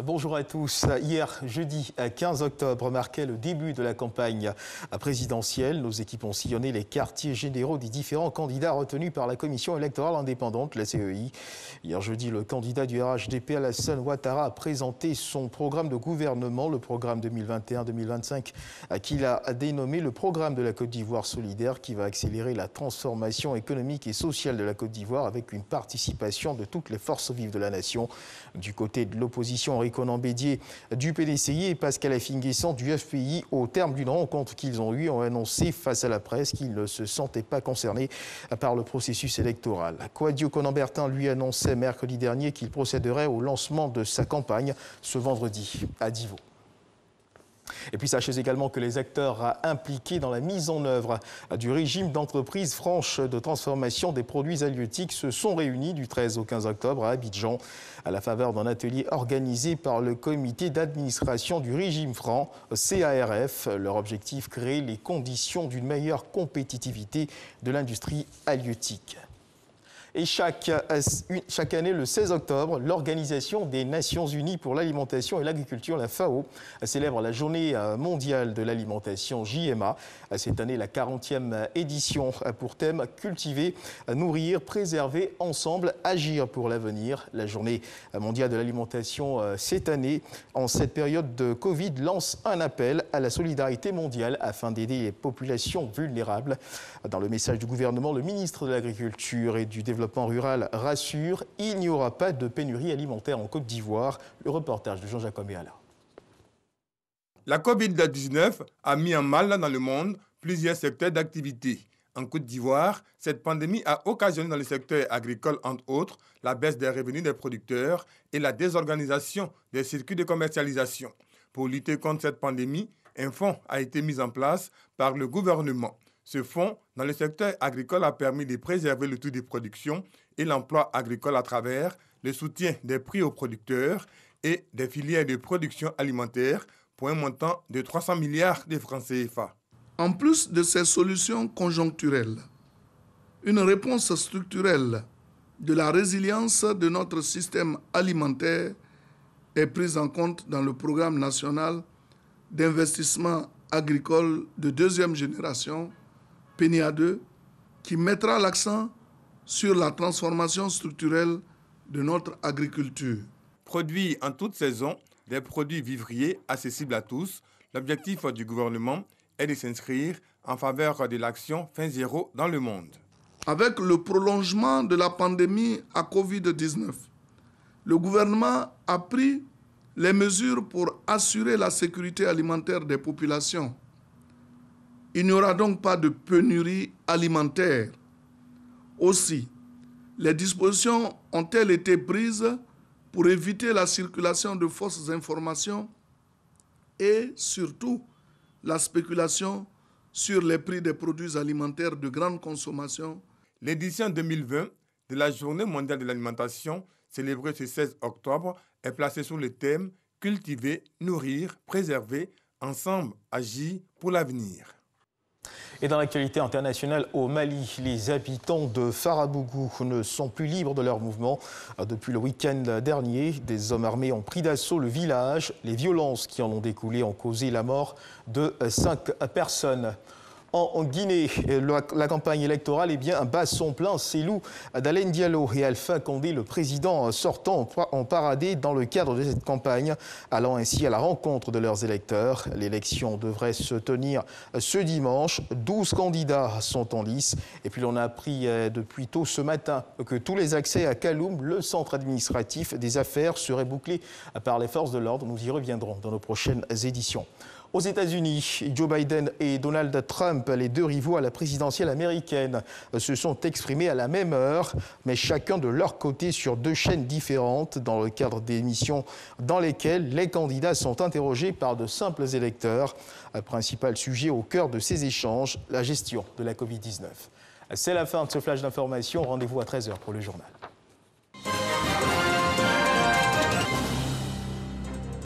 Bonjour à tous. Hier, jeudi 15 octobre, marquait le début de la campagne présidentielle. Nos équipes ont sillonné les quartiers généraux des différents candidats retenus par la commission électorale indépendante, la CEI. Hier jeudi, le candidat du RHDP, Alassane Ouattara, a présenté son programme de gouvernement, le programme 2021-2025, qu'il a dénommé le programme de la Côte d'Ivoire solidaire, qui va accélérer la transformation économique et sociale de la Côte d'Ivoire avec une participation de toutes les forces vives de la nation. Du côté de l'opposition, Conan Bédier du PDCI et Pascal Affinguessan du FPI, au terme d'une rencontre qu'ils ont eue, ont annoncé face à la presse qu'ils ne se sentaient pas concernés par le processus électoral. Kouadio Konan-Bertin lui annonçait mercredi dernier qu'il procéderait au lancement de sa campagne ce vendredi à Divo. Et puis sachez également que les acteurs impliqués dans la mise en œuvre du régime d'entreprise franche de transformation des produits halieutiques se sont réunis du 13 au 15 octobre à Abidjan à la faveur d'un atelier organisé par le comité d'administration du régime franc, CARF. Leur objectif, créer les conditions d'une meilleure compétitivité de l'industrie halieutique. Et chaque année, le 16 octobre, l'Organisation des Nations Unies pour l'alimentation et l'agriculture, la FAO, célèbre la Journée mondiale de l'alimentation, JMA. Cette année, la 40e édition a pour thème « Cultiver, nourrir, préserver, ensemble, agir pour l'avenir ». La Journée mondiale de l'alimentation, cette année, en cette période de Covid, lance un appel à la solidarité mondiale afin d'aider les populations vulnérables. Dans le message du gouvernement, le ministre de l'Agriculture et du Développement rural rassure, il n'y aura pas de pénurie alimentaire en Côte d'Ivoire. Le reportage de Jean-Jacques Oméala. La Covid-19 a mis en mal dans le monde plusieurs secteurs d'activité. En Côte d'Ivoire, cette pandémie a occasionné dans le secteur agricole, entre autres, la baisse des revenus des producteurs et la désorganisation des circuits de commercialisation. Pour lutter contre cette pandémie, un fonds a été mis en place par le gouvernement. Ce fonds, dans le secteur agricole, a permis de préserver le taux de production et l'emploi agricole à travers le soutien des prix aux producteurs et des filières de production alimentaire pour un montant de 300 milliards de francs CFA. En plus de ces solutions conjoncturelles, une réponse structurelle de la résilience de notre système alimentaire est prise en compte dans le programme national d'investissement agricole de deuxième génération, PNIA 2, qui mettra l'accent sur la transformation structurelle de notre agriculture. Produits en toute saison, des produits vivriers accessibles à tous, l'objectif du gouvernement est de s'inscrire en faveur de l'action Faim Zéro dans le monde. Avec le prolongement de la pandémie à Covid-19, le gouvernement a pris les mesures pour assurer la sécurité alimentaire des populations. Il n'y aura donc pas de pénurie alimentaire. Aussi, les dispositions ont-elles été prises pour éviter la circulation de fausses informations et surtout la spéculation sur les prix des produits alimentaires de grande consommation. L'édition 2020 de la Journée mondiale de l'alimentation, célébrée ce 16 octobre, est placée sous le thème « Cultiver, nourrir, préserver, ensemble, agir pour l'avenir ». Et dans l'actualité internationale, au Mali, les habitants de Farabougou ne sont plus libres de leur mouvement. Depuis le week-end dernier, des hommes armés ont pris d'assaut le village. Les violences qui en ont découlé ont causé la mort de 5 personnes. En Guinée, la campagne électorale bat son plein. Cellou Dalein Diallo et Alpha Condé, le président sortant, ont paradé dans le cadre de cette campagne, allant ainsi à la rencontre de leurs électeurs. L'élection devrait se tenir ce dimanche. 12 candidats sont en lice. Et puis l'on a appris depuis tôt ce matin que tous les accès à Kaloum, le centre administratif des affaires, seraient bouclés par les forces de l'ordre. Nous y reviendrons dans nos prochaines éditions. Aux États-Unis, Joe Biden et Donald Trump, les deux rivaux à la présidentielle américaine, se sont exprimés à la même heure, mais chacun de leur côté sur 2 chaînes différentes, dans le cadre d'émissions dans lesquelles les candidats sont interrogés par de simples électeurs. Principal sujet au cœur de ces échanges, la gestion de la Covid-19. C'est la fin de ce flash d'information. Rendez-vous à 13h pour le journal.